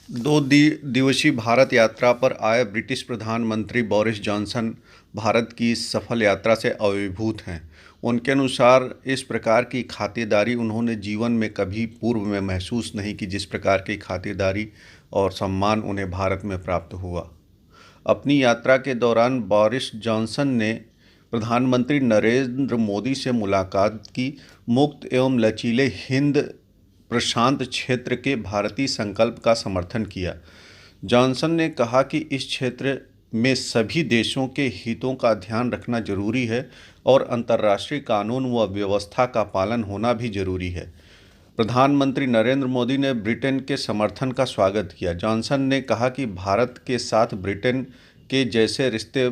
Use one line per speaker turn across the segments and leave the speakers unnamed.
दिवसीय भारत यात्रा पर आए ब्रिटिश प्रधानमंत्री बोरिस जॉनसन भारत की इस सफल यात्रा से अभिभूत हैं। उनके अनुसार इस प्रकार की खातिरदारी उन्होंने जीवन में कभी पूर्व में महसूस नहीं की, जिस प्रकार की खातिरदारी और सम्मान उन्हें भारत में प्राप्त हुआ। अपनी यात्रा के दौरान बोरिस जॉनसन ने प्रधानमंत्री नरेंद्र मोदी से मुलाकात की, मुक्त एवं लचीले हिंद प्रशांत क्षेत्र के भारतीय संकल्प का समर्थन किया। जॉनसन ने कहा कि इस क्षेत्र में सभी देशों के हितों का ध्यान रखना जरूरी है और अंतर्राष्ट्रीय कानून व व्यवस्था का पालन होना भी जरूरी है। प्रधानमंत्री नरेंद्र मोदी ने ब्रिटेन के समर्थन का स्वागत किया। जॉनसन ने कहा कि भारत के साथ ब्रिटेन के जैसे रिश्ते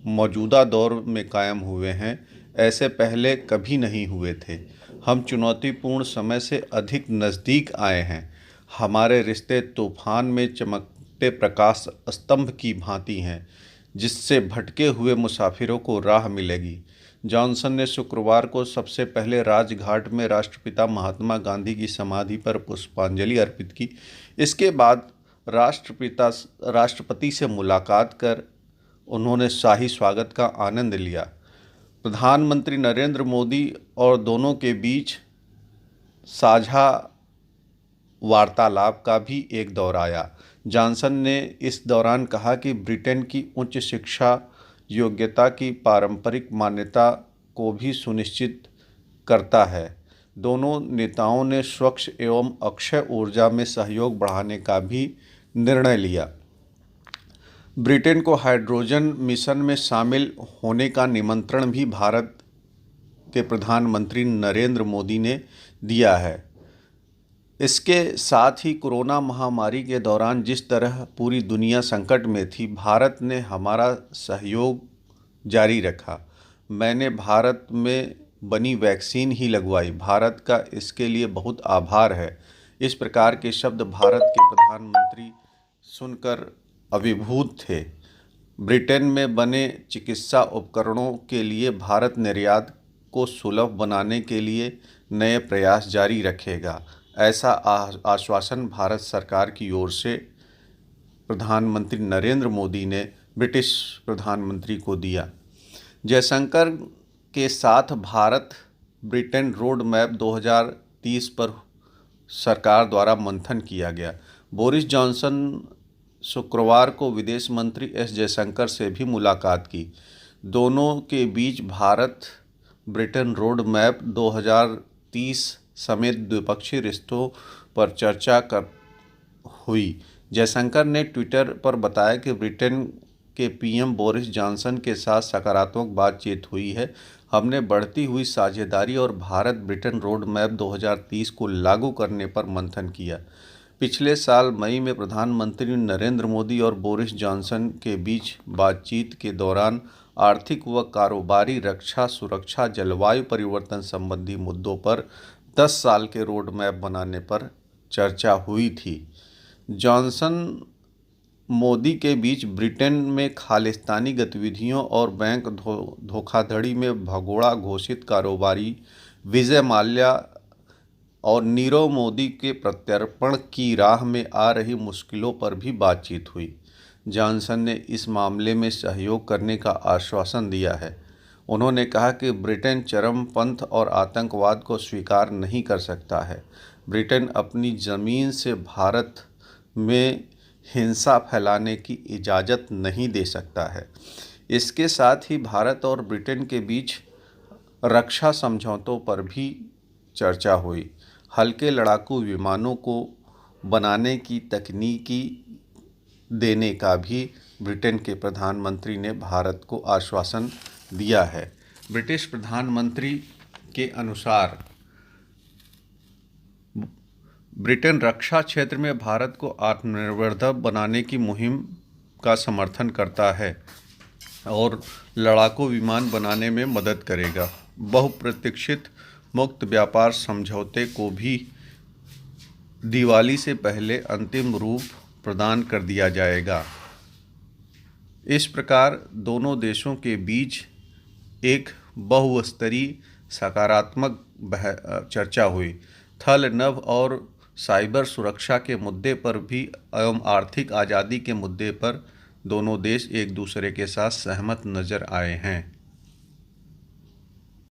मौजूदा दौर में कायम हुए हैं, ऐसे पहले कभी नहीं हुए थे। हम चुनौतीपूर्ण समय से अधिक नज़दीक आए हैं। हमारे रिश्ते तूफान में चमकते प्रकाश स्तंभ की भांति हैं, जिससे भटके हुए मुसाफिरों को राह मिलेगी। जॉनसन ने शुक्रवार को सबसे पहले राजघाट में राष्ट्रपिता महात्मा गांधी की समाधि पर पुष्पांजलि अर्पित की। इसके बाद राष्ट्रपति से मुलाकात कर उन्होंने शाही स्वागत का आनंद लिया। प्रधानमंत्री नरेंद्र मोदी और दोनों के बीच साझा वार्तालाप का भी एक दौर आया। जॉनसन ने इस दौरान कहा कि ब्रिटेन की उच्च शिक्षा योग्यता की पारंपरिक मान्यता को भी सुनिश्चित करता है। दोनों नेताओं ने स्वच्छ एवं अक्षय ऊर्जा में सहयोग बढ़ाने का भी निर्णय लिया। ब्रिटेन को हाइड्रोजन मिशन में शामिल होने का निमंत्रण भी भारत के प्रधानमंत्री नरेंद्र मोदी ने दिया है। इसके साथ ही कोरोना महामारी के दौरान जिस तरह पूरी दुनिया संकट में थी, भारत ने हमारा सहयोग जारी रखा। मैंने भारत में बनी वैक्सीन ही लगवाई। भारत का इसके लिए बहुत आभार है। इस प्रकार के शब्द भारत के प्रधानमंत्री सुनकर अभिभूत थे। ब्रिटेन में बने चिकित्सा उपकरणों के लिए भारत निर्यात को सुलभ बनाने के लिए नए प्रयास जारी रखेगा, ऐसा आश्वासन भारत सरकार की ओर से प्रधानमंत्री नरेंद्र मोदी ने ब्रिटिश प्रधानमंत्री को दिया। जयशंकर के साथ भारत ब्रिटेन रोड मैप 2030 पर सरकार द्वारा मंथन किया गया। बोरिस जॉनसन शुक्रवार को विदेश मंत्री एस जयशंकर से भी मुलाकात की। दोनों के बीच भारत ब्रिटेन रोड मैप 2030 समेत द्विपक्षीय रिश्तों पर चर्चा हुई। जयशंकर ने ट्विटर पर बताया कि ब्रिटेन के पीएम बोरिस जॉनसन के साथ सकारात्मक बातचीत हुई है। हमने बढ़ती हुई साझेदारी और भारत ब्रिटेन रोड मैप 2030 को लागू करने पर मंथन किया। पिछले साल मई में प्रधानमंत्री नरेंद्र मोदी और बोरिस जॉनसन के बीच बातचीत के दौरान आर्थिक व कारोबारी, रक्षा, सुरक्षा, जलवायु परिवर्तन संबंधी मुद्दों पर 10 साल के रोड मैप बनाने पर चर्चा हुई थी। जॉनसन मोदी के बीच ब्रिटेन में खालिस्तानी गतिविधियों और बैंक धोखाधड़ी में भगोड़ा घोषित कारोबारी विजय माल्या और नीरव मोदी के प्रत्यर्पण की राह में आ रही मुश्किलों पर भी बातचीत हुई। जॉनसन ने इस मामले में सहयोग करने का आश्वासन दिया है। उन्होंने कहा कि ब्रिटेन चरमपंथ और आतंकवाद को स्वीकार नहीं कर सकता है। ब्रिटेन अपनी ज़मीन से भारत में हिंसा फैलाने की इजाज़त नहीं दे सकता है। इसके साथ ही भारत और ब्रिटेन के बीच रक्षा समझौतों पर भी चर्चा हुई। हल्के लड़ाकू विमानों को बनाने की तकनीकी देने का भी ब्रिटेन के प्रधानमंत्री ने भारत को आश्वासन दिया है। ब्रिटिश प्रधानमंत्री के अनुसार ब्रिटेन रक्षा क्षेत्र में भारत को आत्मनिर्भर बनाने की मुहिम का समर्थन करता है और लड़ाकू विमान बनाने में मदद करेगा। बहुप्रतीक्षित मुक्त व्यापार समझौते को भी दिवाली से पहले अंतिम रूप प्रदान कर दिया जाएगा। इस प्रकार दोनों देशों के बीच एक बहुस्तरीय सकारात्मक चर्चा हुई। थल, नभ और साइबर सुरक्षा के मुद्दे पर भी एवं आर्थिक आज़ादी के मुद्दे पर दोनों देश एक दूसरे के साथ सहमत नज़र आए हैं।